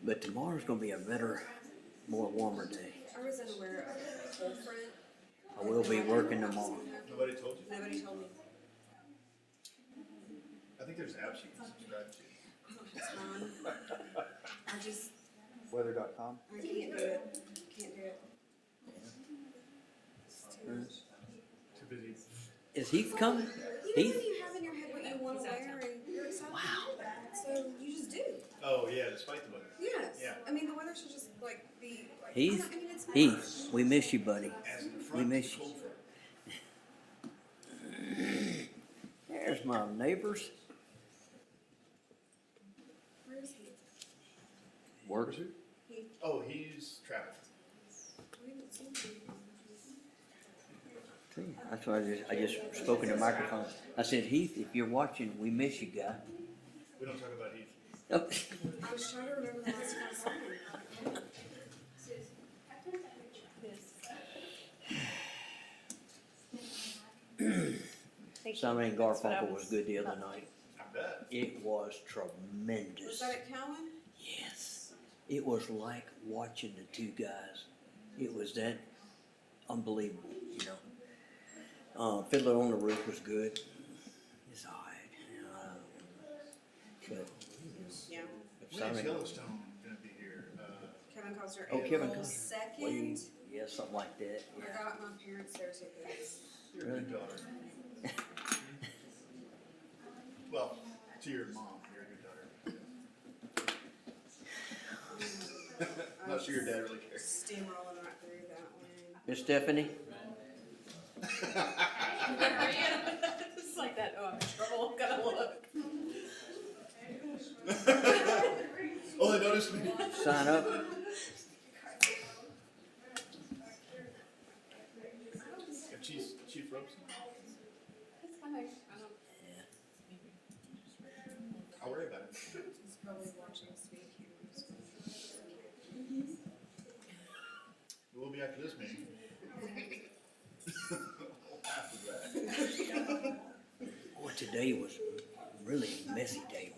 But tomorrow's gonna be a better, more warmer day. I was unaware of the cold front. I will be working tomorrow. Nobody told you? Nobody told me. I think there's apps you can subscribe to. I don't have time. I just, Weather.com. I can't do it. Can't do it. It's too much. Too busy. Is Heath coming? You know Heath? when you have in your head what you want to wear and you're excited to do that, so you just do. Oh, yeah, despite the weather. Yes. Yeah. I mean, the weather should just like be like. Heath? I mean, it's Heath, we miss you, buddy. As in the We front, miss you. cold front. There's my neighbors. Where is he? Work. He. Oh, he's traveling. We haven't seen him. That's why I just spoke in the microphone. I said, Heath, if you're watching, we miss you, guy. We don't talk about Heath. Oh. I was trying to remember the last time I saw him. Simon and Garfunkel was good the other night. I bet. It was Was tremendous. that at Cowan? Yes. It was like watching the two guys. It was that unbelievable, you know. Fiddler on the Roof was good. It's alright. But Yeah. When's Simon, Yellowstone gonna be here? Kevin Costner. oh, Kevin April Costner. 2nd. Yeah, something like that. I Yeah. got my parents there tickets. You're a good daughter. Well, to your mom, you're a good daughter. I'm not sure your dad really cares. Steamrolling right through that one. Miss Stephanie? It's like that, oh, I'm in trouble, gotta look. Oh, they noticed me. Sign up. Chief Robeson? I'll worry about it. He's probably watching us speak here. We'll be after this meeting. After that. Boy, today was really a messy day.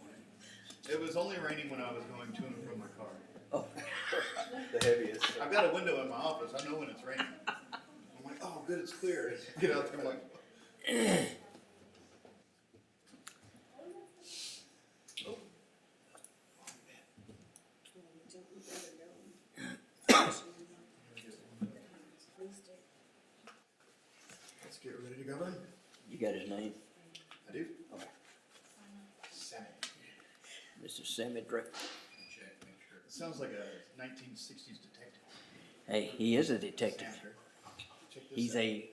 It was only raining when I was going to and from my car. Oh, The heaviest. I've got a window in my office. I know when it's raining. I'm like, oh, good, it's clear. Get out there, I'm like, oh. Let's get ready to govern. you got his name? I do. Okay. Sammy. Mr. Sammy Drake. Check, make sure. It sounds like a 1960s detective. Hey, he is a detective. Samter. Check this He's out. a,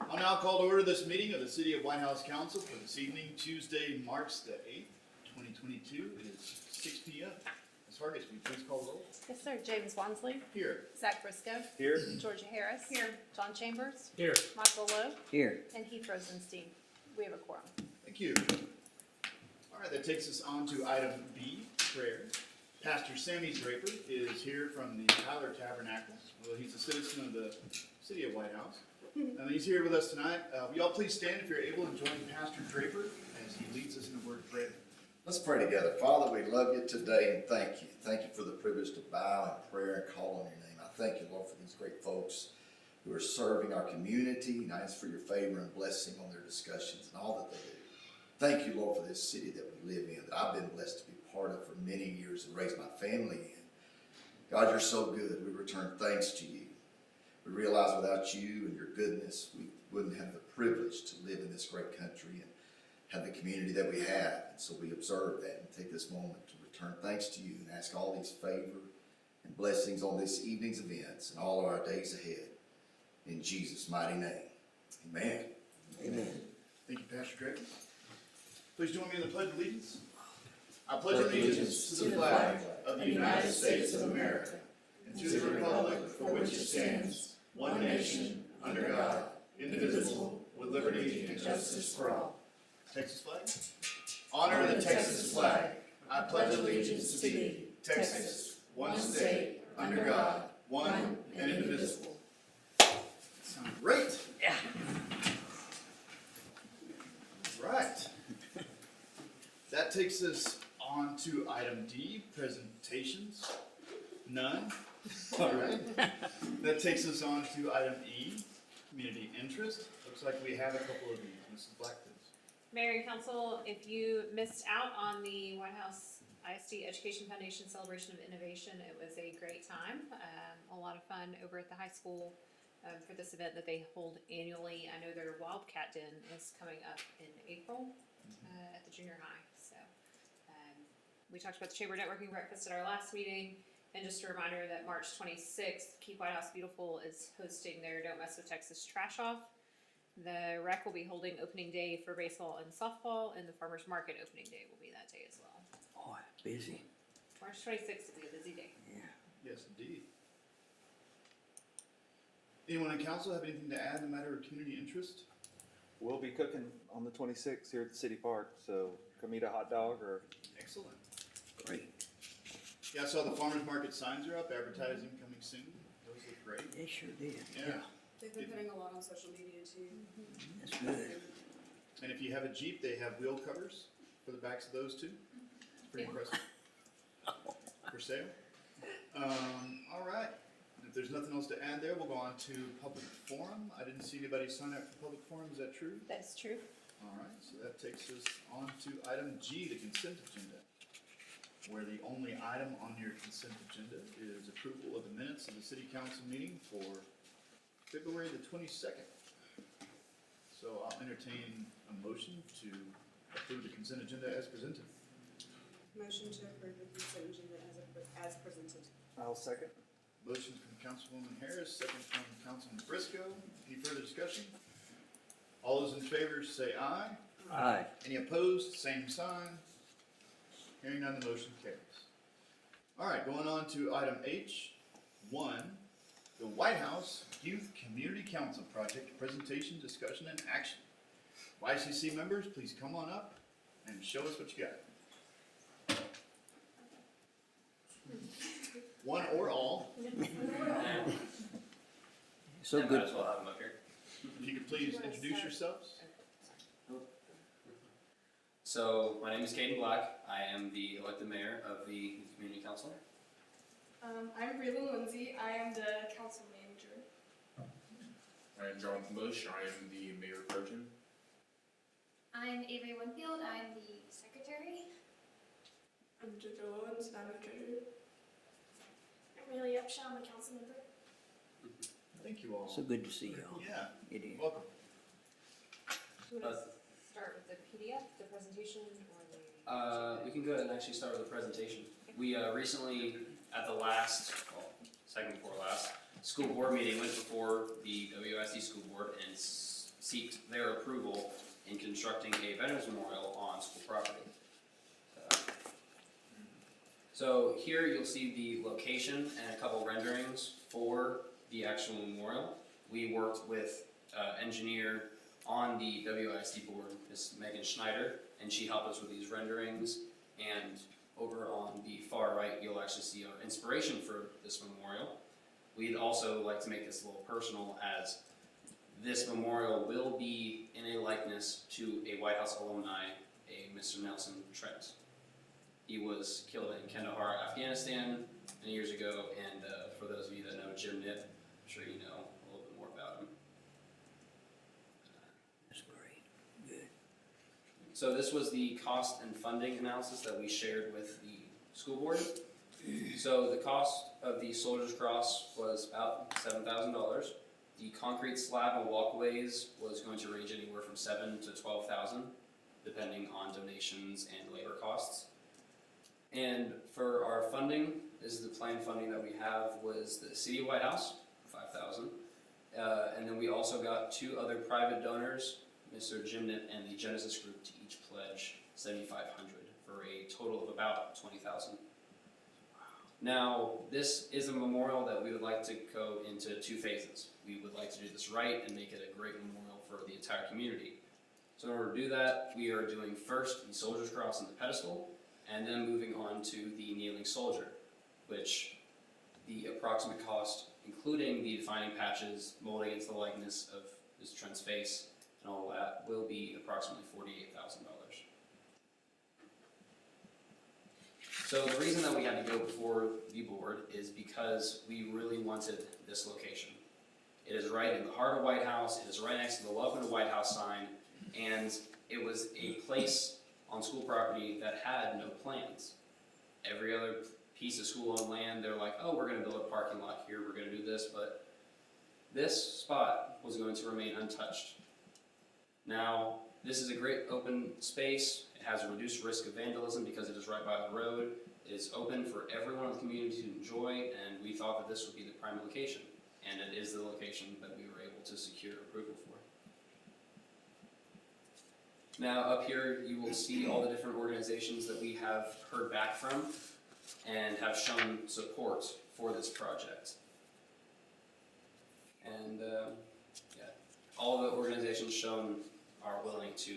I'll now call to order this meeting of the City of Whitehouse Council for this evening, Tuesday, March the 8th, 2022. It is 6 p.m. Ms. Hargis, will you please call the roll? Yes, sir. James Wansley, Here. Zach Briscoe, Here. Georgia Harris. Here. John Chambers, Here. Michael Lowe, here. and Heath Rosenstein. We have a quorum. Thank you. All right, that takes us on to item B, prayer. Pastor Sammy Draper is here from the Tyler Tabernacle. Well, he's a citizen of the City of Whitehouse. And he's here with us tonight. Will y'all please stand if you're able and join Pastor Draper as he leads us in a word of prayer. Let's pray together. Father, we love you today and thank you. Thank you for the privilege to bow in prayer and call on your name. I thank you, Lord, for these great folks who are serving our community. And I ask for your favor and blessing on their discussions and all that they do. Thank you, Lord, for this city that we live in, that I've been blessed to be part of for many years and raise my family in. God, you're so good. We return thanks to you. We realize without you and your goodness, we wouldn't have the privilege to live in this great country and have the community that we have. And so we observe that and take this moment to return thanks to you and ask all these favor and blessings on this evening's events and all of our days ahead. In Jesus' mighty name, amen. Amen. Thank you, Pastor Draper. Please join me in the Pledge of Allegiance. I pledge allegiance to the flag of the United States of America and to the republic for which it stands, one nation, under God, indivisible, with liberty and justice for all. Texas flag. Honor the Texas flag. I pledge allegiance to thee, Texas, one state, under God, one and indivisible. Sounds great. Yeah. Right. That takes us on to item D, presentations. None. All right. That takes us on to item E, community interest. Looks like we have a couple of these. Mrs. Black, please. Mayor and council, if you missed out on the Whitehouse ISD Education Foundation Celebration of Innovation, it was a great time. A lot of fun over at the high school for this event that they hold annually. I know their Wildcat Den is coming up in April at the junior high. So we talked about the Chamber Networking Breakfast at our last meeting. And just a reminder that March 26th, Keep Whitehouse Beautiful is hosting their Don't Mess with Texas Trash Off. The rec will be holding opening day for baseball and softball, and the farmers market opening day will be that day as well. Oh, busy. March 26th will be a busy day. Yeah. Yes, indeed. Anyone in council have anything to add in the matter of community interest? We'll be cooking on the 26th here at the city park, so come eat a hot dog or Excellent. Great. Yeah, I saw the farmers market signs are up, advertising coming soon. Those look great. They sure did. Yeah. They've been putting a lot on social media too. That's good. And if you have a Jeep, they have wheel covers for the backs of those too. Pretty impressive. For sale. All right. If there's nothing else to add there, we'll go on to public forum. I didn't see anybody sign up for public forum. Is that true? That is true. All right. So that takes us on to item G, the consent agenda, where the only item on your consent agenda is approval of the minutes of the city council meeting for February the 22nd. So I'll entertain a motion to approve the consent agenda as presented. Motion to approve the consent agenda as presented. I'll second. Motion from Councilwoman Harris, second from Councilman Briscoe. Any further discussion? All those in favor say aye. Aye. Any opposed, same sign. Hearing none, the motion carries. All right, going on to item H1, the Whitehouse Youth Community Council Project presentation, discussion, and action. YCC members, please come on up and show us what you got. One or all. So Yeah, good. might as well have them up here. If you could please introduce yourselves. So, my name is Caden Black. I am the elected mayor of the Youth Community Council. I'm Braylon Lindsay. I am the council manager. I'm Jonathan Bush. I am the mayor pro tem. I'm Avery Winfield. I'm the secretary. I'm JoJo Owens, and I'm the treasurer. I'm Riley Upshaw. I'm a council member. Thank you all. So good to see y'all. Yeah, It is. welcome. Do you want to start with the PDF, the presentation, or the? We can go ahead and actually start with the presentation. We recently, at the last, well, second before last, school board meeting, went before the WSD school board and seeked their approval in constructing a Veterans Memorial on school property. So here you'll see the location and a couple renderings for the actual memorial. We worked with engineer on the WISD board, Ms. Megan Schneider, and she helped us with these renderings. And over on the far right, you'll actually see our inspiration for this memorial. We'd also like to make this a little personal, as this memorial will be in a likeness to a White House alumni, a Mr. Nelson Trent. He was killed in Kandahar, Afghanistan many years ago, and for those of you that know Jim Nip, I'm sure you know a little bit more about him. That's great. Good. So this was the cost and funding analysis that we shared with the school board. So the cost of the Soldier's Cross was about $7,000. The concrete slab and walkways was going to range anywhere from $7,000 to $12,000, depending on donations and labor costs. And for our funding, this is the planned funding that we have, was the City of Whitehouse, $5,000. And then we also got two other private donors, Mr. Jim Nip and the Genesis Group, to each pledge $7,500 for a total of about $20,000. Now, this is a memorial that we would like to go into two phases. We would like to do this right and make it a great memorial for the entire community. So in order to do that, we are doing first the Soldier's Cross and the pedestal, and then moving on to the kneeling soldier, which the approximate cost, including the defining patches, molding into the likeness of Mr. Trent's face, and all that, will be approximately $48,000. So the reason that we had to go before the board is because we really wanted this location. It is right in the heart of Whitehouse, it is right next to the Welcome to Whitehouse sign, and it was a place on school property that had no plans. Every other piece of school-owned land, they're like, oh, we're gonna build a parking lot here, we're gonna do this, but this spot was going to remain untouched. Now, this is a great open space. It has a reduced risk of vandalism because it is right by the road. It is open for everyone in the community to enjoy, and we thought that this would be the prime location. And it is the location that we were able to secure approval for. Now, up here, you will see all the different organizations that we have heard back from and have shown support for this project. And yeah, all the organizations shown are willing to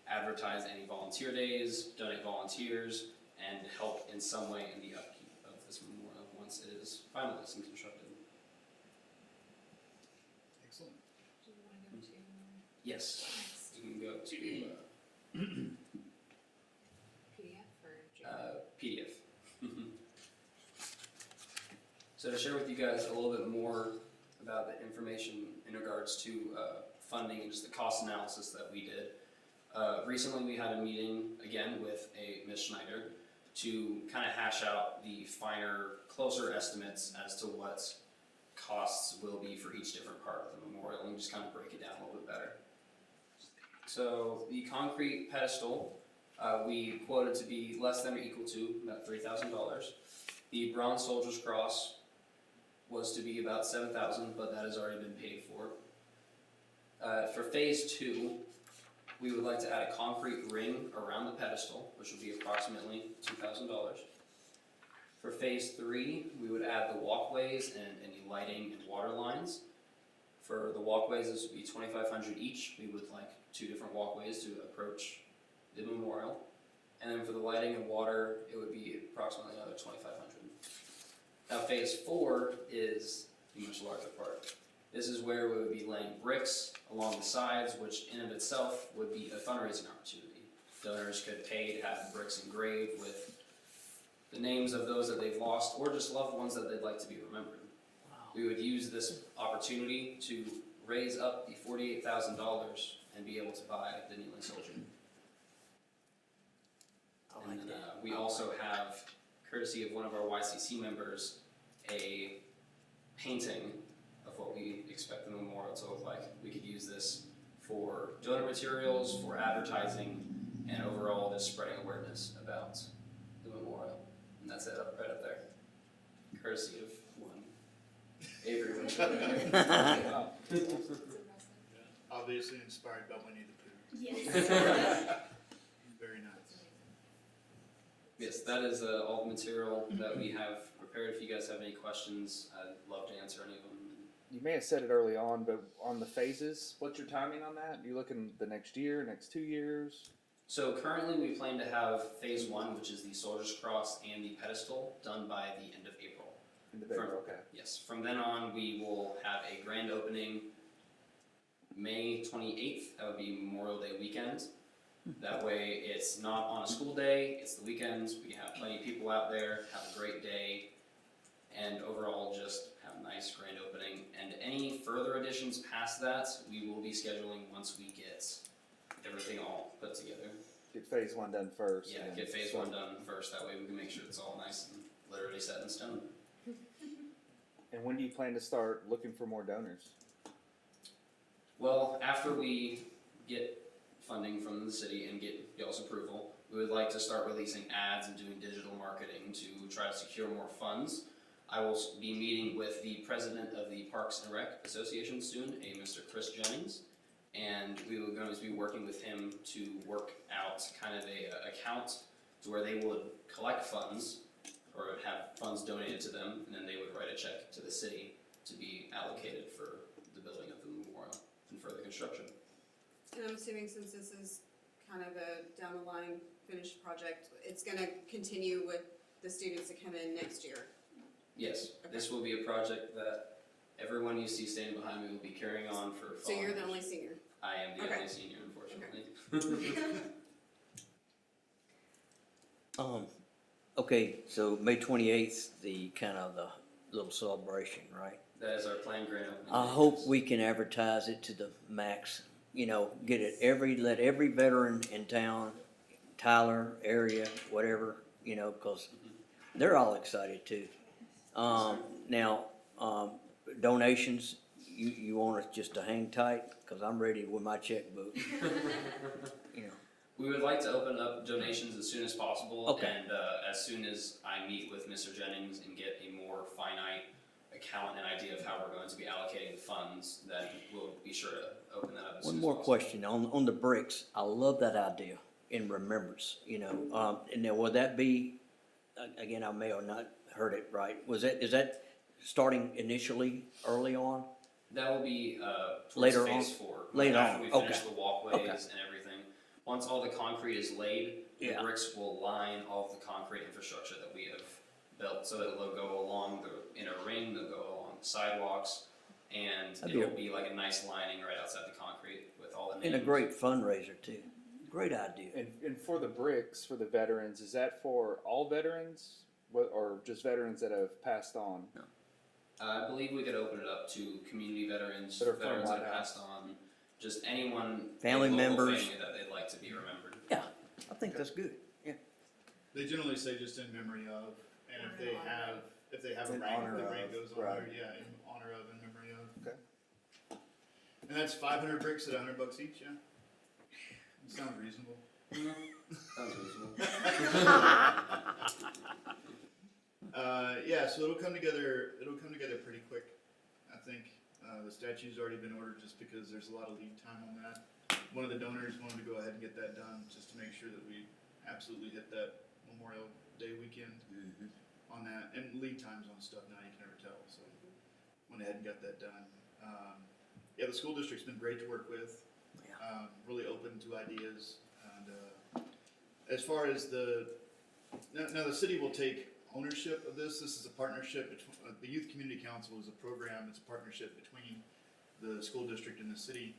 advertise any volunteer days, donate volunteers, and help in some way in the upkeep of this memorial once it is finalized and constructed. Excellent. Do you wanna go to Yes, next you can go to PDF or PDF. So to share with you guys a little bit more about the information in regards to funding and just the cost analysis that we did. Recently we had a meeting again with Ms. Schneider to kind of hash out the finer, closer estimates as to what costs will be for each different part of the memorial and just kind of break it down a little bit better. So the concrete pedestal, we quoted to be less than or equal to about $3,000. The bronze soldier's cross was to be about $7,000, but that has already been paid for. For phase 2, we would like to add a concrete ring around the pedestal, which would be approximately $2,000. For phase 3, we would add the walkways and any lighting and water lines. For the walkways, this would be $2,500 each. We would like 2 different walkways to approach the memorial. And then for the lighting and water, it would be approximately another $2,500. Now phase 4 is the much larger part. This is where we would be laying bricks along the sides, which in of itself would be a fundraising opportunity. Donors could pay to have the bricks engraved with the names of those that they've lost or just loved ones that they'd like to be remembered. We would use this opportunity to raise up the $48,000 and be able to buy the kneeling soldier. I like And that. we also have, courtesy of one of our YCC members, a painting of what we expect the memorial to look like. We could use this for donor materials, for advertising, and overall just spreading awareness about the memorial. And that's it right up there. Courtesy of one Avery Winchell. Obviously inspired by Winnie the Pooh. Yes. Very nice. Yes, that is all the material that we have prepared. If you guys have any questions, I'd love to answer any of them. You may have said it early on, but on the phases, what's your timing on that? You looking the next year, next 2 years? So currently we plan to have phase 1, which is the Soldier's Cross and the pedestal, done by the end of April. In the April, okay. Yes, from then on we will have a grand opening May 28th, that would be Memorial Day weekend. That way it's not on a school day, it's the weekends, we have plenty of people out there, have a great day, and overall just have a nice grand opening. And any further additions past that, we will be scheduling once we get everything all put together. Get phase 1 done first. Yeah, and then get phase start. 1 done first, that way we can make sure it's all nice and literally set in stone. And when do you plan to start looking for more donors? Well, after we get funding from the city and get y'all's approval, we would like to start releasing ads and doing digital marketing to try to secure more funds. I will be meeting with the president of the Parks and Rec Association soon, a Mr. Chris Jennings, and we were going to be working with him to work out kind of a account to where they would collect funds or have funds donated to them, and then they would write a check to the city to be allocated for the building of the memorial and further construction. And I'm assuming since this is kind of a down the line finished project, it's gonna continue with the students that come in next year. Yes, this will be a project that everyone you see standing behind me will be carrying on for So you're the following. only senior. I am the Okay. only senior, unfortunately. Okay, so May 28th, the kind of the little celebration, right? That is our planned grand opening. I date, hope yes. we can advertise it to the max, you know, let every veteran in town, Tyler area, whatever, you know, cause they're all excited too. Now, donations, you want us just to hang tight, cause I'm ready with my checkbook. You know, We would like to open up donations as soon as possible. Okay. And as soon as I meet with Mr. Jennings and get a more finite account and idea of how we're going to be allocating the funds, then we'll be sure to open that up as soon one as more possible. question on the bricks. I love that idea in remembrance, you know, and now will that be, again, I may have not heard it right. Is that starting initially early on? That will be towards Later phase on? 4. Later after on, we finish okay. the walkways Okay. and everything. Once all the concrete is laid, Yeah. the bricks will line all of the concrete infrastructure that we have built, so that it'll go along the inner ring, they'll go along the sidewalks, and That'd be it'll be like a nice lining right outside the concrete with all the names. And a great fundraiser too. Great idea. And for the bricks, for the veterans, is that for all veterans? Or just veterans that have passed on? I believe we could open it up to community veterans, That are from veterans that have Whitehouse. passed on, just anyone, Family a local members. family that they'd like to be remembered. Yeah, I think that's good. Yeah. They generally say just in memory of, and if they have a In rank, honor the rank of, goes on right. there, yeah, in honor of, in memory of. Okay. And that's 500 bricks at $100 each, yeah? That sounds reasonable. Sounds reasonable. Yeah, so it'll come together pretty quick, I think. The statue's already been ordered just because there's a lot of lead time on that. One of the donors wanted to go ahead and get that done, just to make sure that we absolutely hit that Memorial Day weekend on that. And lead times on stuff now, you can never tell, so went ahead and got that done. Yeah, the school district's been great to work with, really open to ideas. And as far as now the city will take ownership of this. This is a partnership between, the Youth Community Council is a program, it's a partnership between the school district and the city.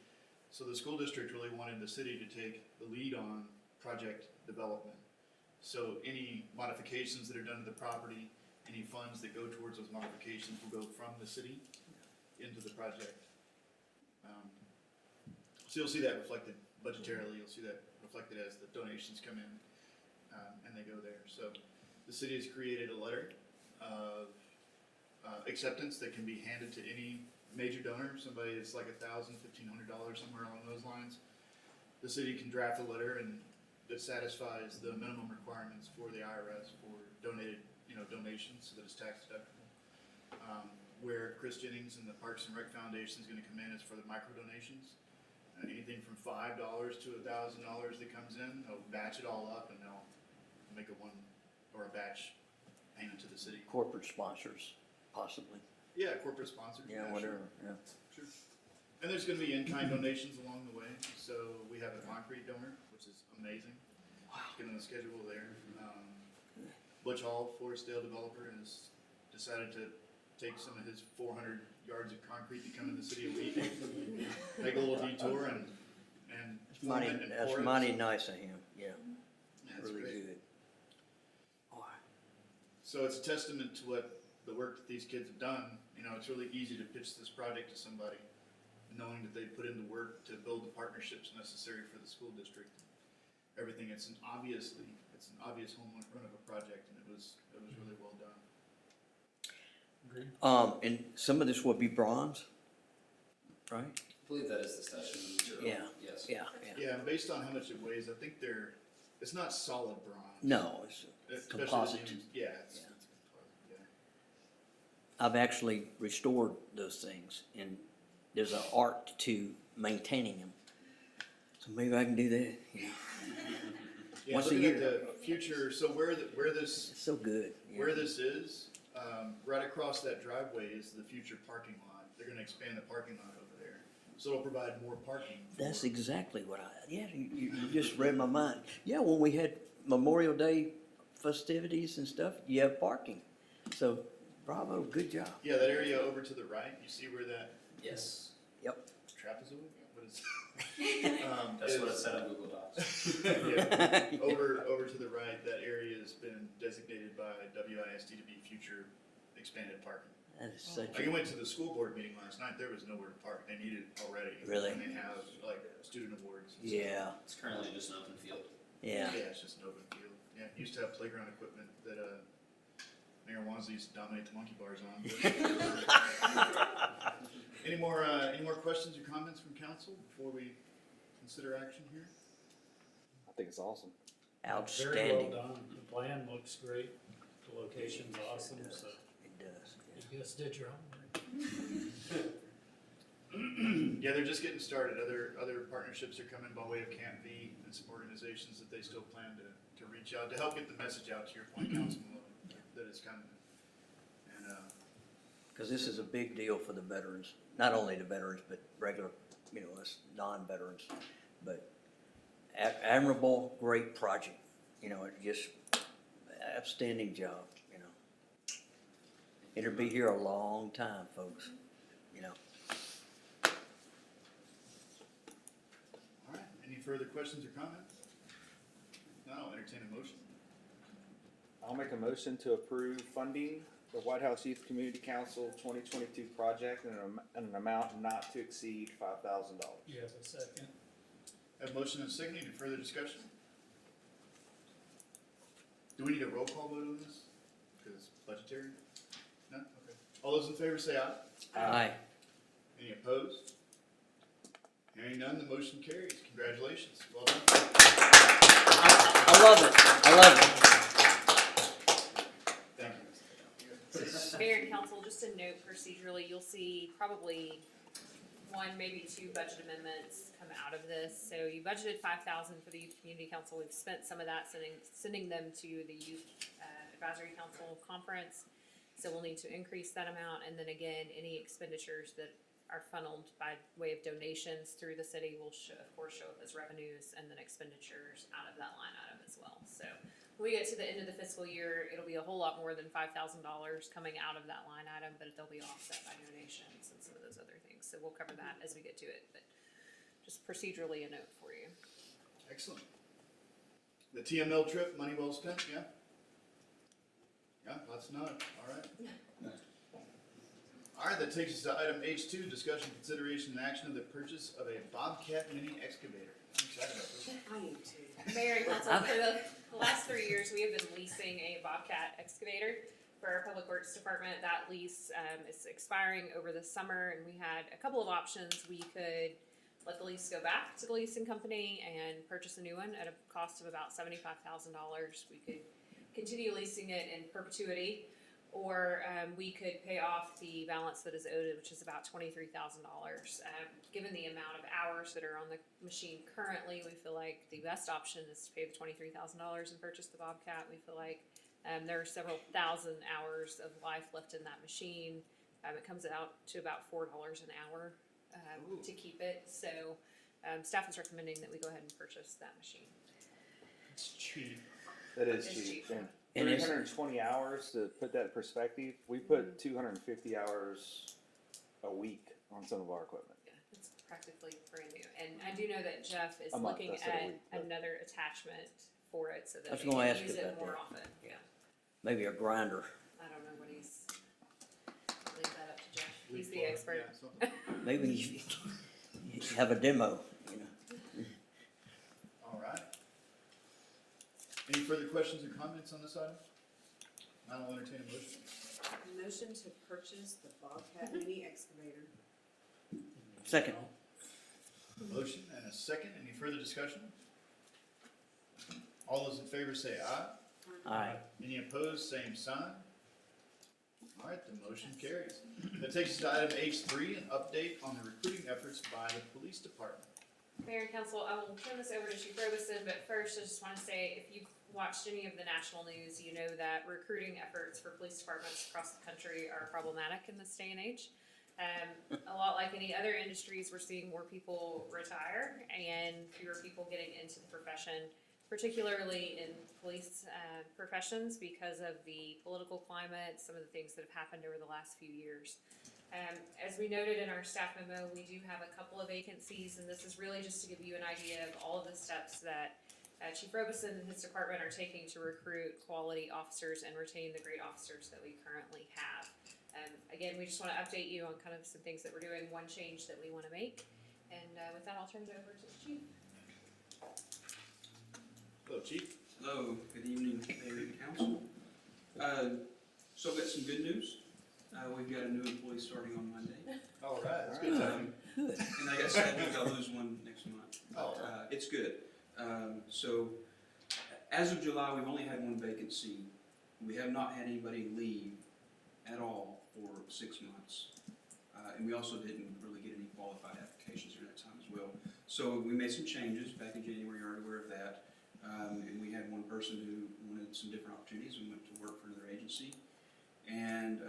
So the school district really wanted the city to take the lead on project development. So any modifications that are done to the property, any funds that go towards those modifications will go from the city into the project. So you'll see that reflected budgetarily, you'll see that reflected as the donations come in and they go there. So the city has created a letter of acceptance that can be handed to any major donor, somebody that's like $1,000, $1,500, somewhere along those lines. The city can draft a letter and that satisfies the minimum requirements for the IRS for donated, donations, so that it's tax deductible. Where Chris Jennings and the Parks and Rec Foundation is going to come in is for the micro donations. Anything from $5 to $1,000 that comes in, they'll batch it all up and they'll make a batch payment to the city. Corporate sponsors, possibly. Yeah, corporate sponsors. Yeah, sure. whatever, yeah. Sure. And there's gonna be in-kind donations along the way, so we have a concrete donor, which is amazing. Get on the schedule there. Butch Hall, Forestdale developer, has decided to take some of his 400 yards of concrete to come to the city a week, make a little detour and form it and That's pour it. mighty nice of him, yeah, That's really great. good. So it's a testament to what the work that these kids have done. It's really easy to pitch this project to somebody, knowing that they put in the work to build the partnerships necessary for the school district. Everything. It's an obvious home run of a project, and it was really well done. And some of this will be bronze, right? I believe that is the session material. Yeah. Yes. Yeah. Yeah, and based on how much it weighs, I think it's not solid bronze. No, it's Especially composite. yeah, it's composite, yeah. I've actually restored those things, and there's an art to maintaining them. So maybe I can do that, Yeah, Once a looking at year. the future, so where this It's so good. yeah. Where this is, right across that driveway is the future parking lot. They're gonna expand the parking lot over there. So it'll provide more parking. That's exactly what you just read my mind. Yeah, when we had Memorial Day festivities and stuff, you have parking. So, bravo, good job. Yeah, that area over to the right, you see where that Yes. trapezoid, what is That's what it said on Google Docs. yeah, over to the right, that area has been designated by WISD to be future expanded parking. That is such Like, I a, went to the school board meeting last night, there was nowhere to park, they need it already. Really? And they have, like, student awards. and yeah, It's currently just an open field. yeah. stuff. Yeah, it's just an open field. Yeah, used to have playground equipment that, Mayor Wansley used to dominate the monkey bars on. Any more questions or comments from council before we consider action here? I think it's awesome. Very Outstanding. well done. The plan looks great. The location's awesome, so It does. you just did your homework. Yeah, they're just getting started. Other partnerships are coming by way of Camp V and some organizations that they still plan to reach out to help get the message out to your point, Councilman, that it's coming. And, Because this is a big deal for the veterans, not only the veterans, but regular, you know, us non-veterans. But admirable, great project, you know, it just, outstanding job, you know. It'll be here a long time, folks, you know. all right, any further questions or comments? No, I'll entertain a motion. I'll make a motion to approve funding the Whitehouse Youth Community Council 2022 project in an amount not to exceed $5,000. You have a second? Have a motion and a second. Any further discussion? Do we need a roll call vote on this? Because it's budgetary? No? Okay. All those in favor say aye. Aye. Any opposed? Hearing none, the motion carries. Congratulations. Well done. I love it, I love Thank you. Mayor and council, just a note procedurally, you'll see probably one, maybe two budget amendments come out of this. So you budgeted $5,000 for the Youth Community Council. We've spent some of that sending them to the Youth Advisory Council Conference. So we'll need to increase that amount. And then again, any expenditures that are funneled by way of donations through the city will of course show up as revenues and then expenditures out of that line item as well. So when we get to the end of the fiscal year, it'll be a whole lot more than $5,000 coming out of that line item, but they'll be offset by donations and some of those other things. So we'll cover that as we get to it, but just procedurally a note for you. Excellent. The TML trip, money well spent, yeah? Yeah, lots of nod. All right. All right, that takes us to item H2, discussion, consideration, and action of the purchase of a Bobcat mini excavator. I'm excited about this. I am too. Mayor and council, for the last 3 years, we have been leasing a Bobcat excavator for our Public Works Department. That lease is expiring over the summer, and we had a couple of options. We could let the lease go back to the leasing company and purchase a new one at a cost of about $75,000. We could continue leasing it in perpetuity, or we could pay off the balance that is owed, which is about $23,000. Given the amount of hours that are on the machine currently, we feel like the best option is to pay the $23,000 and purchase the Bobcat. We feel like there are several thousand hours of life left in that machine. It comes out to about $4 an hour to keep it. So staff is recommending that we go ahead and purchase that machine. It's cheap. That is It's cheap. cheap. And 320 hours, to put that in perspective, we put 250 hours a week on some of our equipment. Yeah, it's practically brand new. And I do know that Jeff is A month, looking I said a at week, but- another attachment for it so I that was they gonna can ask use it about more that. often. Yeah, Maybe a grinder, I don't know what he's, leave that up to Jeff. He's Leaf the blower, expert. yeah, something. maybe you have a demo, you know. All right. Any further questions or comments on this item? Now I'll entertain a motion. Motion to purchase the Bobcat mini excavator. Second. Motion and a second. Any further discussion? All those in favor say aye. Aye. Any opposed, same sign. All right, the motion carries. That takes us to item H3, an update on the recruiting efforts by the police department. Mayor and council, I will turn this over to Chief Robeson, but first I just want to say, if you've watched any of the national news, you know that recruiting efforts for police departments across the country are problematic in this day and age. A lot like any other industries, we're seeing more people retire and fewer people getting into the profession, particularly in police professions because of the political climate, some of the things that have happened over the last few years. As we noted in our staff memo, we do have a couple of vacancies, and this is really just to give you an idea of all of the steps that Chief Robeson and his department are taking to recruit quality officers and retain the great officers that we currently have. Again, we just want to update you on kind of some things that we're doing, one change that we want to make. And with that, I'll turn it over to the chief. Hello, Chief. Hello, good evening, Mayor and Council. So I've got some good news. We've got a new employee starting on Monday. All right, that's good timing. And I got sad news, I'll lose one next month. Oh. It's good. So as of July, we've only had one vacancy. We have not had anybody leave at all for 6 months. And we also didn't really get any qualified applications during that time as well. So we made some changes back in January, you're already aware of that. And we had one person who wanted some different opportunities and went to work for another agency. And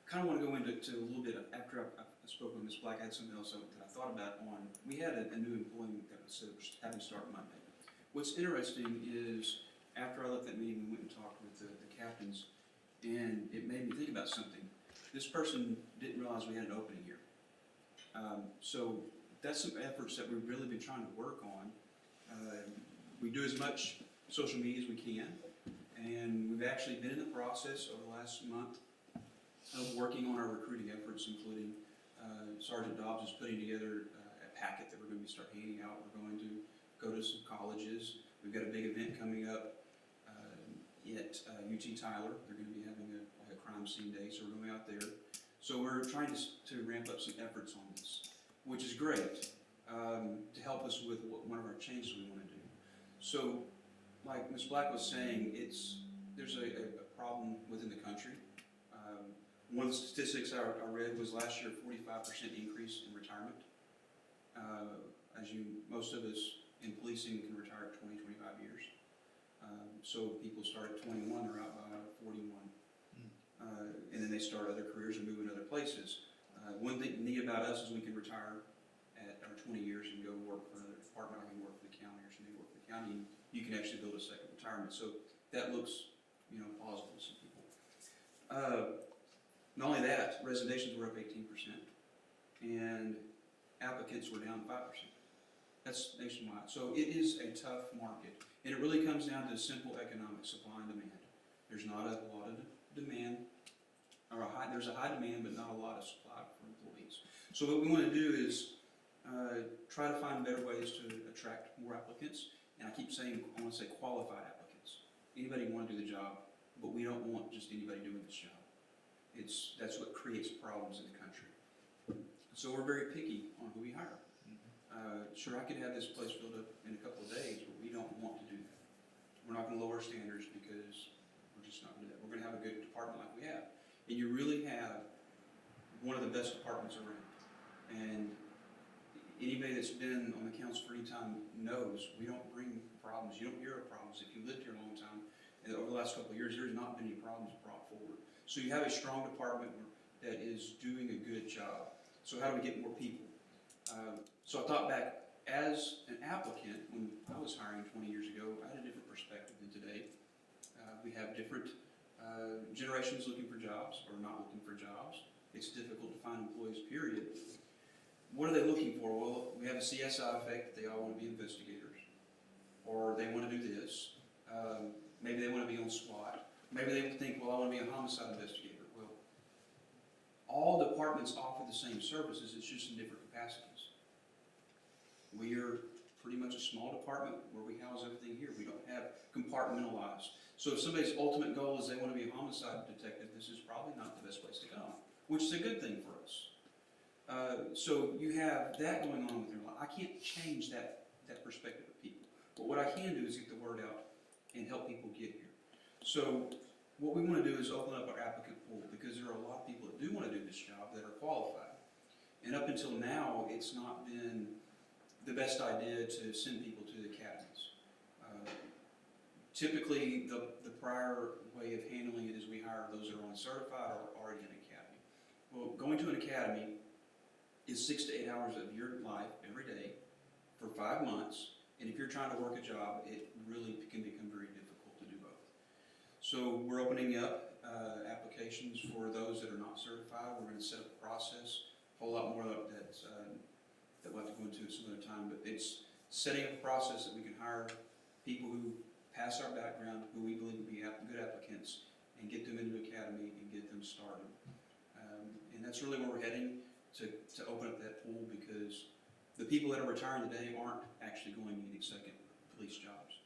kind of want to go into a little bit after I spoke with Ms. Black. I had something else that I thought about on. We had a new employee that was having to start Monday. What's interesting is after I left that meeting, we went and talked with the captains, and it made me think about something. This person didn't realize we had an opening here. So that's some efforts that we've really been trying to work on. We do as much social media as we can, and we've actually been in the process over the last month of working on our recruiting efforts, including Sergeant Dobbs is putting together a packet that we're going to start handing out. We're going to go to some colleges. We've got a big event coming up at UT Tyler. They're going to be having a crime scene day, so we're going out there. So we're trying to ramp up some efforts on this, which is great, to help us with one of our changes we want to do. So, like Ms. Black was saying, there's a problem within the country. One of the statistics I read was last year 45% increase in retirement. Most of us in policing can retire at 20, 25 years. So people start at 21, they're out by 41. And then they start other careers and move in other places. One thing neat about us is we can retire at our 20 years and go work for another department. I can work for the county, or somebody work for the county, and you can actually build a second retirement. So that looks, plausible to some people. Not only that, resignations were up 18%, and applicants were down 5%. That's nationwide. So it is a tough market, and it really comes down to simple economic supply and demand. There's not a lot of demand, there's a high demand, but not a lot of supply for employees. So what we want to do is try to find better ways to attract more applicants, and I keep saying, I want to say qualified applicants. Anybody can want to do the job, but we don't want just anybody doing this job. That's what creates problems in the country. So we're very picky on who we hire. Sure, I could have this place filled up in a couple of days, but we don't want to do that. We're not going to lower standards because we're just not going to do that. We're going to have a good department like we have. And you really have one of the best departments around. And anybody that's been on the council for any time knows we don't bring problems. You don't hear of problems. If you lived here a long time, and over the last couple of years, there's not been any problems brought forward. So you have a strong department that is doing a good job. So how do we get more people? So I thought back, as an applicant, when I was hiring 20 years ago, I had a different perspective than today. We have different generations looking for jobs or not looking for jobs. It's difficult to find employees, period. What are they looking for? Well, we have a CSI effect. They all want to be investigators. Or they want to do this. Maybe they want to be on SWAT. Maybe they think, well, I want to be a homicide investigator. Well, all departments offer the same services, it's just in different capacities. We are pretty much a small department where we house everything here. We don't have compartmentalized. So if somebody's ultimate goal is they want to be a homicide detective, this is probably not the best place to go, which is a good thing for us. So you have that going on with your life. I can't change that perspective of people. But what I can do is get the word out and help people get here. So what we want to do is open up our applicant pool, because there are a lot of people that do want to do this job that are qualified. And up until now, it's not been the best idea to send people to the academies. Typically, the prior way of handling it is we hire those that are uncertified or already in an academy. Well, going to an academy is 6 to 8 hours of your life every day for 5 months, and if you're trying to work a job, it really can become very difficult to do both. So we're opening up applications for those that are not certified. We're going to set up a process, a whole lot more that we'll have to go into some other time, but it's setting up a process that we can hire people who pass our background, who we believe would be good applicants, and get them into academy and get them started. And that's really where we're heading, to open up that pool, because the people that are retiring today aren't actually going to any second police jobs.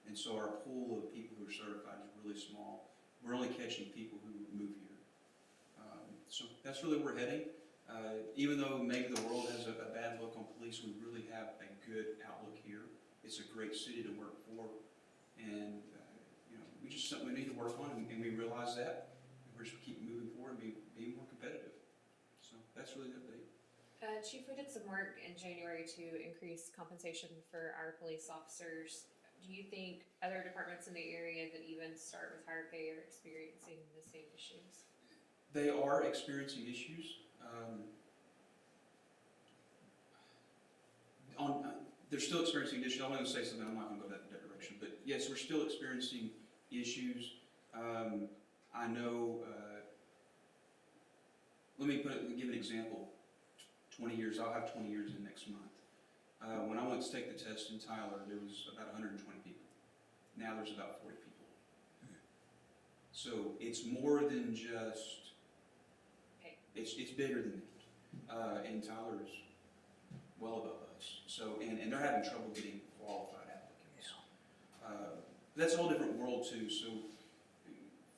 And so our pool of people who are certified is really small. We're only catching people who move here. So that's really where we're heading. Even though maybe the world has a bad look on police, we really have a good outlook here. It's a great city to work for, and you know, we just something we need to work on, and we realize that. And we're just keep moving forward and being more competitive. So that's really the update. Chief, we did some work in January to increase compensation for our police officers. Do you think other departments in the area that even start with higher pay are experiencing the same issues? They are experiencing issues. They're still experiencing issues. I'm going to say something, I'm not going to go that direction, but yes, we're still experiencing issues. I know, let me give an example. 20 years, I'll have 20 years in next month. When I went to take the test in Tyler, there was about 120 people. Now there's about 40 people. So it's more than just, it's bigger than that. And Tyler's well above us. So, and they're having trouble getting qualified applicants. That's a whole different world too. So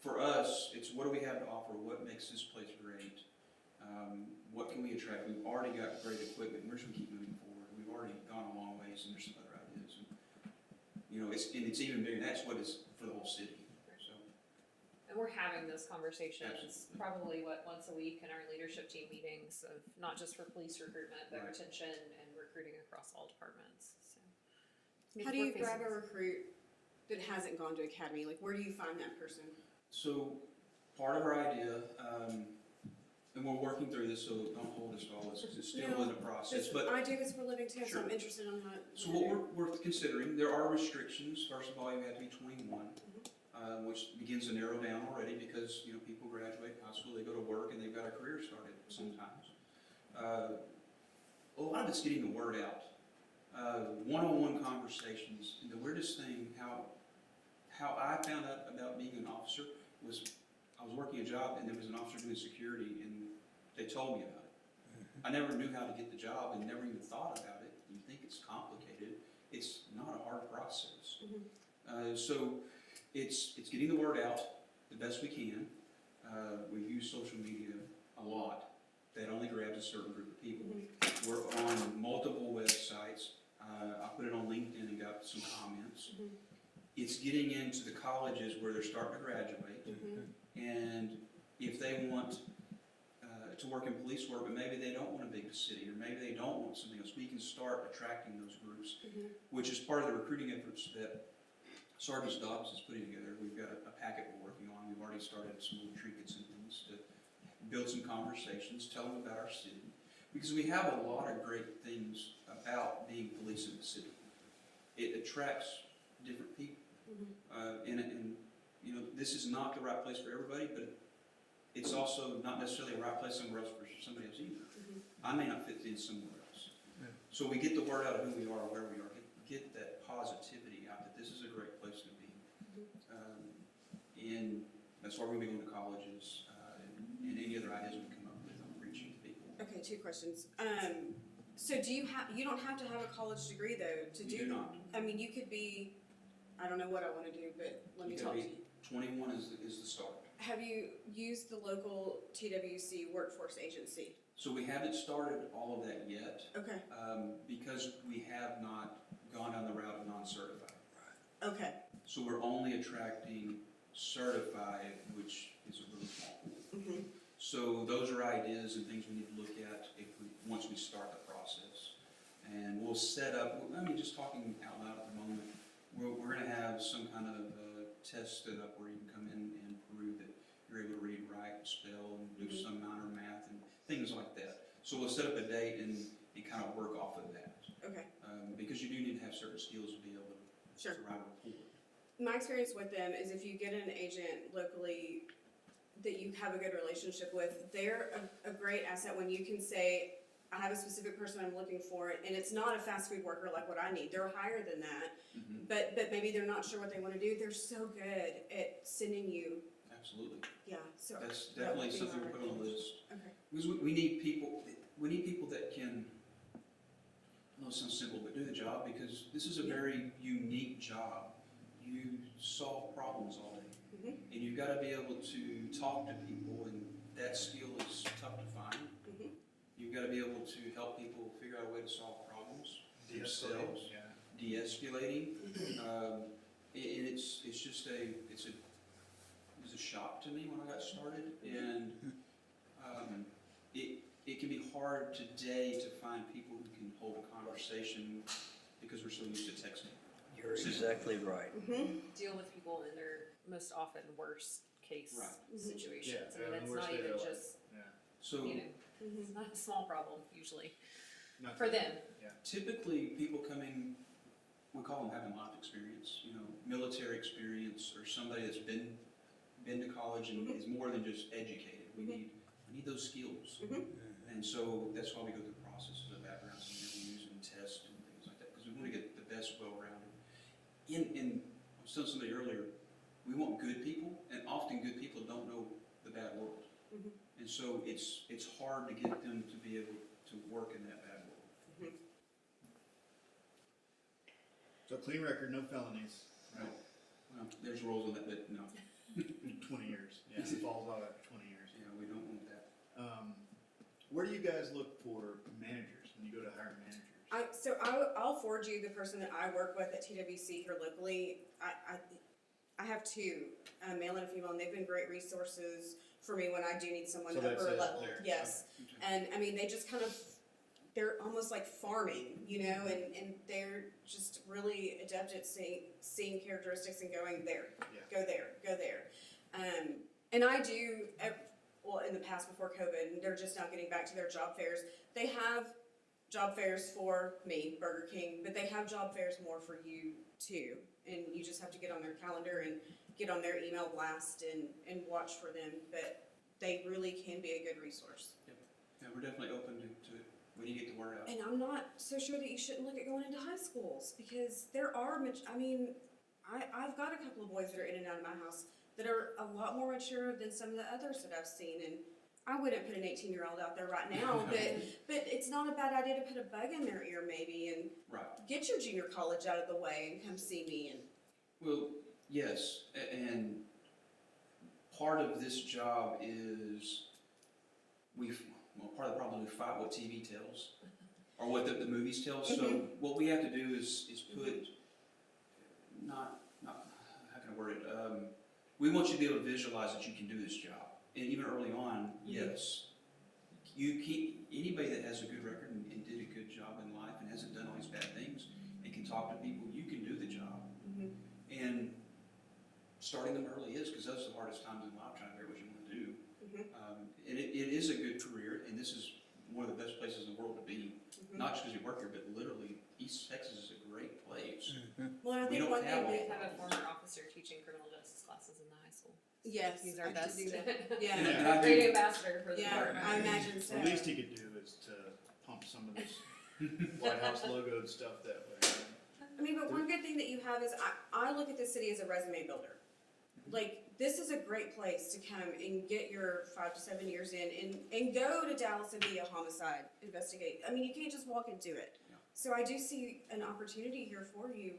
for us, it's what do we have to offer? What makes this place great? What can we attract? We've already got great equipment. We're just going to keep moving forward. We've already gone a long ways, and there's some other ideas. And, you know, it's even bigger. That's what it's for the whole city. So, And we're having those conversations Absolutely. probably once a week in our leadership team meetings of not just for police recruitment, but Right. retention and recruiting across all departments. So, How do you grab a recruit that hasn't gone to academy? Like, where do you find that person? so part of our idea, and we're working through this, so don't hold us to all this because it's still in the process. But I do this for a living too, so Sure. I'm interested in how. so what we're considering, there are restrictions. First of all, you have to be 21, which begins to narrow down already because, you know, people graduate high school, they go to work, and they've got a career started sometimes. A lot of it's getting the word out. One-on-one conversations. And the weirdest thing, how I found out about being an officer was I was working a job and there was an officer doing security and they told me about it. I never knew how to get the job and never even thought about it. You think it's complicated. It's not a hard process. So it's getting the word out the best we can. We use social media a lot. That only grabs a certain group of people. We're on multiple websites. I put it on LinkedIn and got some comments. It's getting into the colleges where they're starting to graduate. And if they want to work in police work, but maybe they don't want a big city, or maybe they don't want something else, we can start attracting those groups, which is part of the recruiting efforts that Sergeant Dobbs is putting together. We've got a packet we're working on. We've already started some little trinkets and things to build some conversations, tell them about our city. Because we have a lot of great things about being police in the city. It attracts different people. And you know, this is not the right place for everybody, but it's also not necessarily the right place somewhere else for somebody else either. I may not fit in somewhere else. So we get the word out of who we are, where we are, get that positivity out that this is a great place to be. And that's why we're going to be going to colleges and any other ideas we come up with on reaching people. Okay, 2 questions. So you don't have to have a college degree though to do. You do not. I mean, you could be, I don't know what I want to do, but let me You talk to gotta you. 21 is the start. Have you used the local TWC workforce agency? So we haven't started all of that yet. Okay. Because we have not gone down the route of non-certified. Okay. So we're only attracting certified, which is a really small pool. So those are ideas and things we need to look at once we start the process. And we'll set up, I mean, just talking out loud at the moment, we're going to have some kind of test set up where you can come in and prove that you're able to read, write, spell, and do some minor math and things like that. So we'll set up a date and kind of work off of that. Okay. Because you do need to have certain skills to be able to write a report. My experience with them is if you get an agent locally that you have a good relationship with, they're a great asset when you can say, I have a specific person I'm looking for, and it's not a fast food worker like what I need. They're higher than that, but maybe they're not sure what they want to do. They're so good at sending you. Absolutely. Yeah. So That's that definitely would be something my we put on the list. Okay. Because we need people that can, I know it sounds simple, but do the job, because this is a very unique job. You solve problems all day. And you've got to be able to talk to people, and that skill is tough to find. You've got to be able to help people figure out a way to solve problems themselves. De-escalating. And it's just it was a shock to me when I got started, and it can be hard today to find people who can hold a conversation because we're so used to texting. You're exactly right. Deal with people in their most often worst case Right. situations. Yeah, I mean, and it's worst not day of even their life. just, So you know, it's not a small problem usually Not for that- them. typically, people coming, we call them having life experience, military experience, or somebody that's been to college and is more than just educated. We need those skills. And so that's why we go through processes of backgrounds and interviews and tests and things like that, because we want to get the best well-rounded. I was telling somebody earlier, we want good people, and often good people don't know the bad world. And so it's hard to get them to be able to work in that bad world. So clean record, no felonies. Right. Well, there's rules on that, but no. 20 years. Yeah, it falls out after 20 years. Yeah, we don't want that. Where do you guys look for managers when you go to hire managers? I'll forward you the person that I work with at TWC here locally. I have two, a male and a female, and they've been great resources for me when I do need someone So that's upper it level. there. Yes. Okay. And I mean, they just kind of, they're almost like farming, and they're just really adept at seeing characteristics and going there, go there, go there. And I do, well, in the past before COVID, and they're just now getting back to their job fairs. They have job fairs for me, Burger King, but they have job fairs more for you too. And you just have to get on their calendar and get on their email blast and watch for them. But they really can be a good resource. Yeah, we're definitely open to it when you get the word out. And I'm not so sure that you shouldn't look at going into high schools, because there are, I've got a couple of boys that are in and out of my house that are a lot more mature than some of the others that I've seen. And I wouldn't put an 18-year-old out there right now, but it's not a bad idea to put a bug in their ear maybe and get your junior college out of the way and come see me. And well, yes, and part of this job is part of the problem is we fight what TV tells, or what the movies tell. So what we have to do is put, not how can I word it? We want you to be able to visualize that you can do this job. And even early on, yes, anybody that has a good record and did a good job in life and hasn't done all these bad things and can talk to people, you can do the job. And starting them early is, because those are the hardest times in life, trying to figure out what you want to do. And it is a good career, and this is one of the best places in the world to be. Not just because you work here, but literally, East Texas is a great place. Well, I We think don't one thing have all We have a former officer teaching criminal justice classes in the high school. yes, He's our I best. should do that. Yeah, And I Great do- ambassador for the yeah, department. I imagine so. The least he could do is to pump some of this Whitehouse logoed stuff that way. I mean, but one good thing that you have is I look at this city as a resume builder. Like, this is a great place to come and get your 5 to 7 years in and go to Dallas and be a homicide, investigate. I mean, you can't just walk and do it. Yeah. So I do see an opportunity here for you.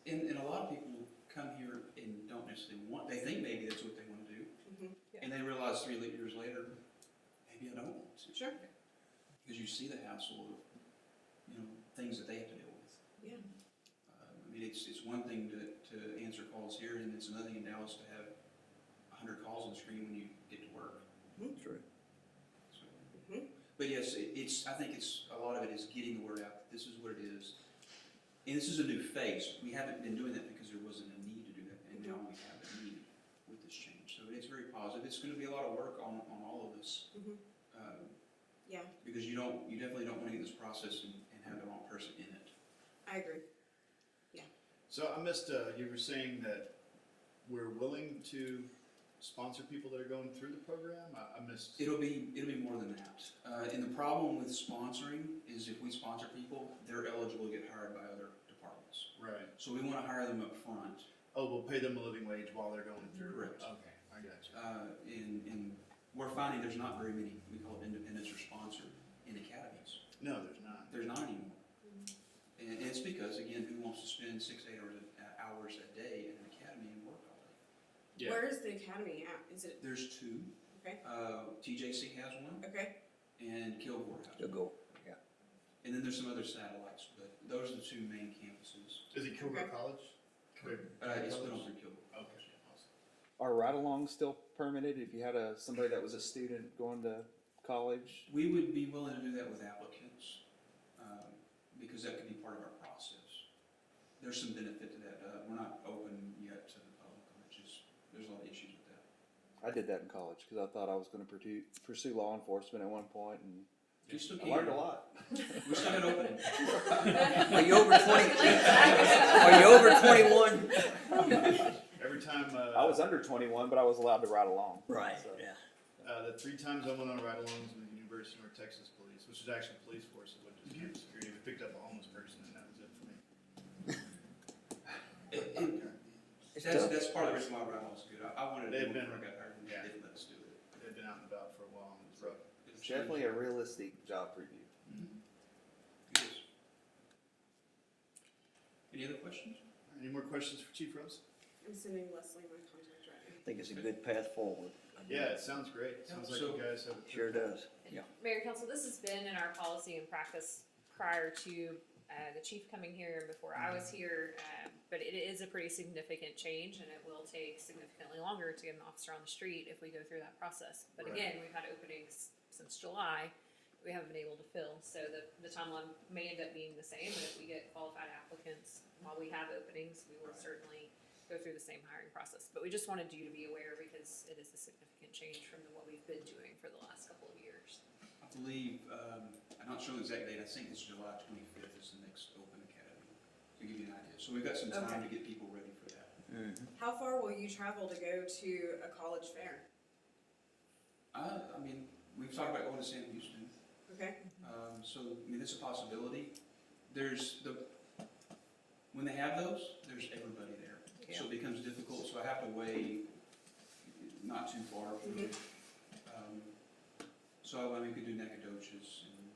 And a lot of people come here and don't necessarily they think maybe that's what they want to do. And they realize 3 years later, maybe I don't want to. Sure. Because you see the hassle of, things that they have to deal with. Yeah. It's one thing to answer calls here, and it's another thing in Dallas to have 100 calls on the screen when you get to work. True. So, but yes, I think a lot of it is getting the word out that this is what it is. And this is a new phase. We haven't been doing that because there wasn't a need to do that, and now we have a need with this change. So it's very positive. It's going to be a lot of work on all of this. Yeah. Because you definitely don't want to get this process and have the wrong person in it. I agree. So I missed, you were saying that we're willing to sponsor people that are going through the program? I missed. It'll be more than that. And the problem with sponsoring is if we sponsor people, they're eligible to get hired by other departments. Right. So we want to hire them up front. Oh, we'll pay them a living wage while they're going through. Correct. Okay, I got you. And we're finding there's not very many, we call it independents or sponsored, in academies. No, there's not. There's not anymore. And it's because, again, who wants to spend 6, 8 hours a day in an academy and work all day? Yeah. Where is the academy at? Is it, There's 2. okay, TJC has one, okay, and Kilgore has To one. go, yeah. And then there's some other satellites, but those are the 2 main campuses. Is it Kilgore Okay. College? It's been on through Kilgore. Okay, awesome. Are ride-alongs still permitted if you had somebody that was a student going to college? We would be willing to do that with applicants, because that could be part of our process. There's some benefit to that. We're not open yet to the public, there's a lot of issues with that. I did that in college because I thought I was going to pursue law enforcement at one point, and You still I can. learned a lot. We still got opening. Are you over 20? Are you over 21? Every time, I was under 21, but I was allowed to ride along. Right, So- yeah. the 3 times I went on ride-alongs with the University of North Texas Police, which is actually police force, it wasn't just campus security. We picked up a homeless person, and that was it for me. That's part of the reason why ride-alongs is good. I wanted to They've do it been- before I got hired, and yeah. they didn't let us do it. They've been out and about for a while, and it's rough. It's definitely a realistic job preview. It is. Any other questions? Any more questions for Chief Rose? I'm sending Leslie my contact right I think it's a good path forward. Yeah, it sounds great. Sounds like you guys have. Sure does, yeah. Mayor Council, this has been in our policy and practice prior to the chief coming here and before I was here, but it is a pretty significant change, and it will take significantly longer to get an officer on the street if we go through that process. But Right. again, we've had openings since July, we haven't been able to fill, so the timeline may end up being the same, but if we get qualified applicants while we have openings, we will certainly go through the same hiring process. But we just wanted you to be aware because it is a significant change from what we've been doing for the last couple of years. I believe, I'm not sure the exact date, I think it's July 25th is the next open academy, to give you an idea. So we've got some time to get people ready for that. Mm-hmm. How far will you travel to go to a college fair? I mean, we've talked about going to Sam Houston, Okay, so, I mean, it's a possibility. When they have those, there's everybody there. So it becomes difficult, so I have to weigh not too far from it. So, I mean, we could do Nacogdoches and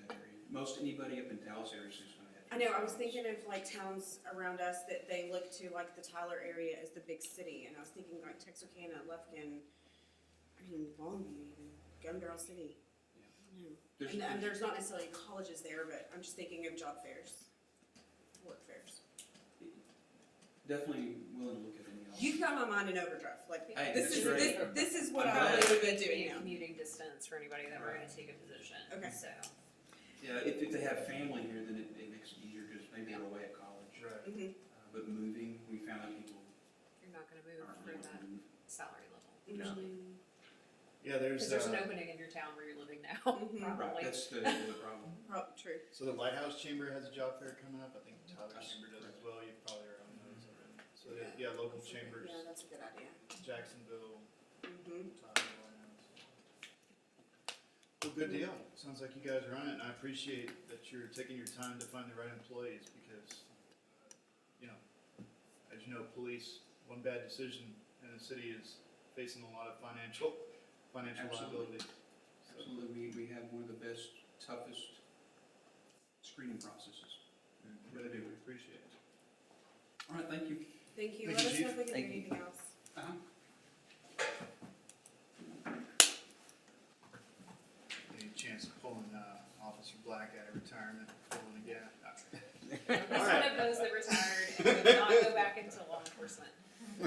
that area. Most anybody up in Dallas area is going to have. I know, I was thinking of like towns around us that they look to like the Tyler area as the big city, and I was thinking like Texarkana, Lufkin, I mean, Longview even, Gumdale City. There's- And there's not necessarily colleges there, but I'm just thinking of job fairs, work fairs. Definitely willing to look at any of them. You've got my mind in overdrive, like, Hey, this that's is, great. this is what I'm I glad. would have been Be doing a now. commuting distance for anybody that were gonna take a position, Okay. so. Yeah, if they have family here, then it makes it easier, because maybe they're away at college. Right. Mhm. But moving, we found out people You're not gonna move aren't for really that wanting to move. salary level Mhm. usually. Yeah, Cause there's an opening in your town where you're living now, Mhm. Right, probably. that's the problem. True. So the Whitehouse Chamber has a job fair coming up. I think Tyler That's Chamber does as correct. well. You probably are on those already. So yeah, local chambers, Yeah, that's a good idea. Jacksonville, Mm-hmm. Tyler, Whitehouse. Well, good deal. Sounds like you guys are on it, and I appreciate that you're taking your time to find the right employees because, you know, as you know, police, one bad decision in the city is facing a lot of financial Absolutely. liability. So, Absolutely, we have one of the best, toughest screening processes. really do appreciate it. All right, thank you. Thank you. Thank Let you, us know Chief. if we can do Thank you. anything else. Any chance of pulling Officer Black out of retirement, pulling again? He's one of those that retired and did not go back into law enforcement.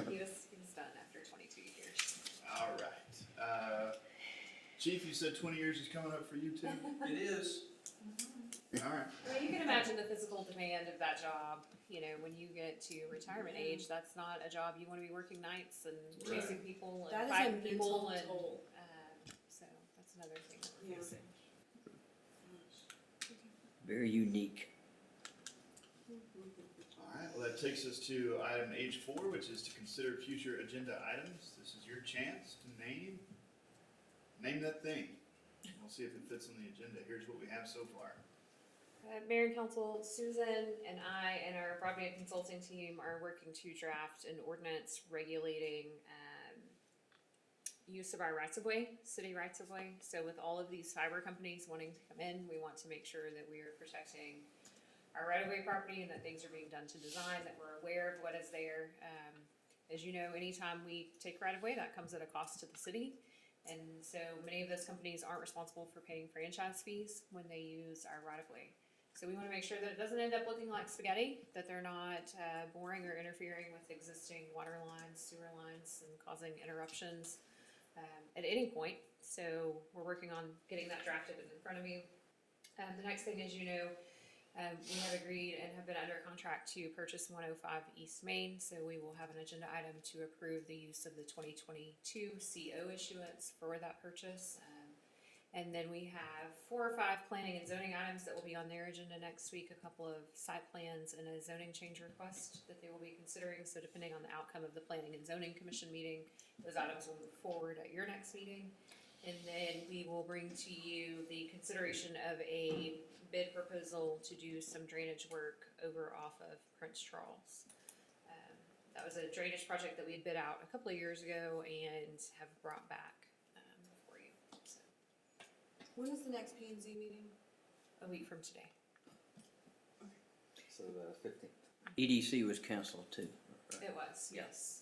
He was done after 22 years. All right. Chief, you said 20 years is coming up for you too? It is. All right. I mean, you can imagine the physical demand of that job. You know, when you get to retirement age, that's not a job you want to be working nights and chasing people and That is a fighting people mental and toll. so that's another thing that we're Yeah. facing. Very unique. All right, well, that takes us to item H4, which is to consider future agenda items. This is your chance to name that thing. We'll see if it fits on the agenda. Here's what we have so far. Mayor and Council, Susan and I and our broadband consulting team are working to draft an ordinance regulating use of our rights-of-way, city rights-of-way. So with all of these fiber companies wanting to come in, we want to make sure that we are protecting our right-of-way property and that things are being done to design, that we're aware of what is there. As you know, anytime we take right-of-way, that comes at a cost to the city. And so many of those companies aren't responsible for paying franchise fees when they use our right-of-way. So we want to make sure that it doesn't end up looking like spaghetti, that they're not boring or interfering with existing water lines, sewer lines, and causing interruptions at any point. So we're working on getting that drafted and in front of you. The next thing is, you know, we have agreed and have been under contract to purchase 105 East Main. So we will have an agenda item to approve the use of the 2022 CO issuance for that purchase. And then we have 4 or 5 planning and zoning items that will be on their agenda next week, a couple of site plans and a zoning change request that they will be considering. So depending on the outcome of the Planning and Zoning Commission meeting, those items will move forward at your next meeting. And then we will bring to you the consideration of a bid proposal to do some drainage work over off of Prince Charles. That was a drainage project that we had bid out a couple of years ago and have brought back for you. So, When is the next P and Z meeting? a week from today. So the 15th. EDC was canceled too. It was, yes.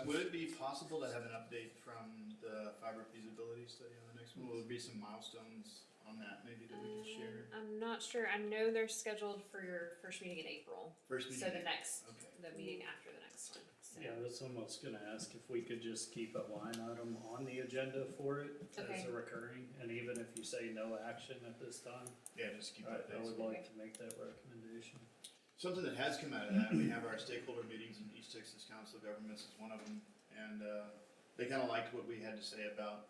Would it be possible to have an update from the fiber feasibility study on the next one? Will there be some milestones on that maybe that we can share? I'm not sure. I know they're scheduled for your first meeting in April. First meeting? So the next, Okay. the meeting after the next one. So. Yeah, that's almost gonna ask if we could just keep a line item on the agenda for it Okay. as a recurring, and even if you say no action at this time, Yeah, just keep I updates. would like to make that recommendation. Something that has come out of that, we have our stakeholder meetings in East Texas Council of Governments is one of them. And they kind of liked what we had to say about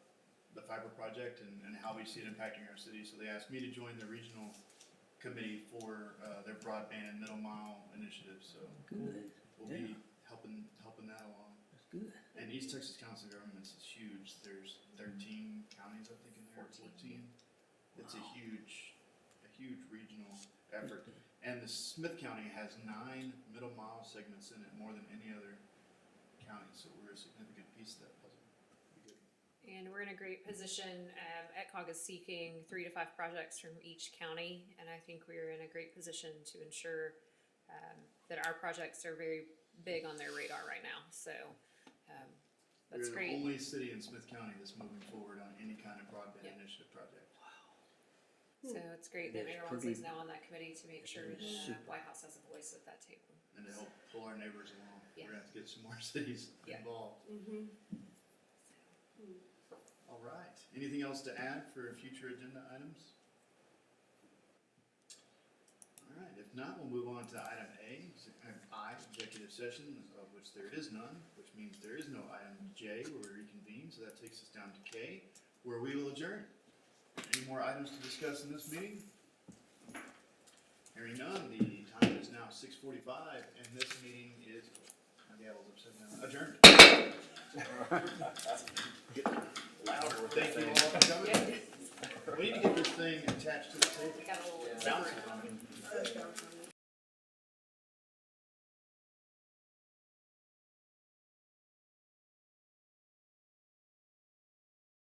the fiber project and how we see it impacting our city. So they asked me to join the regional committee for their broadband and middle mile initiative. So Good. we'll be helping that along. That's good. And East Texas Council of Governments is huge. There's 13 counties, I think, in there, 14. It's a huge regional effort. And the Smith County has 9 middle mile segments in it, more than any other county. So we're a significant piece of that puzzle. Be good. And we're in a great position. ETCOG is seeking 3 to 5 projects from each county, and I think we're in a great position to ensure that our projects are very big on their radar right now. So that's We're great. the only city in Smith County that's moving forward on any kind of broadband Yep. initiative project. So it's great that That's Mayor pretty- Wansley's now on that committee to make sure that Super. Whitehouse has a voice at that table. And to help pull our neighbors along. Yeah. We're gonna have to get some more cities Yeah. involved. Mm-hmm. All right. Anything else to add for future agenda items? All right. If not, we'll move on to item A, I, executive session, of which there is none, which means there is no item J, where we reconvene. So that takes us down to K, where we will adjourn. Any more items to discuss in this meeting? Hearing none, the time is now 6:45, and this meeting is, my gavel's upside down, adjourned. Louder, thank you all for coming. We need to get this thing attached to the table. We got a little Bounce zipper. it on.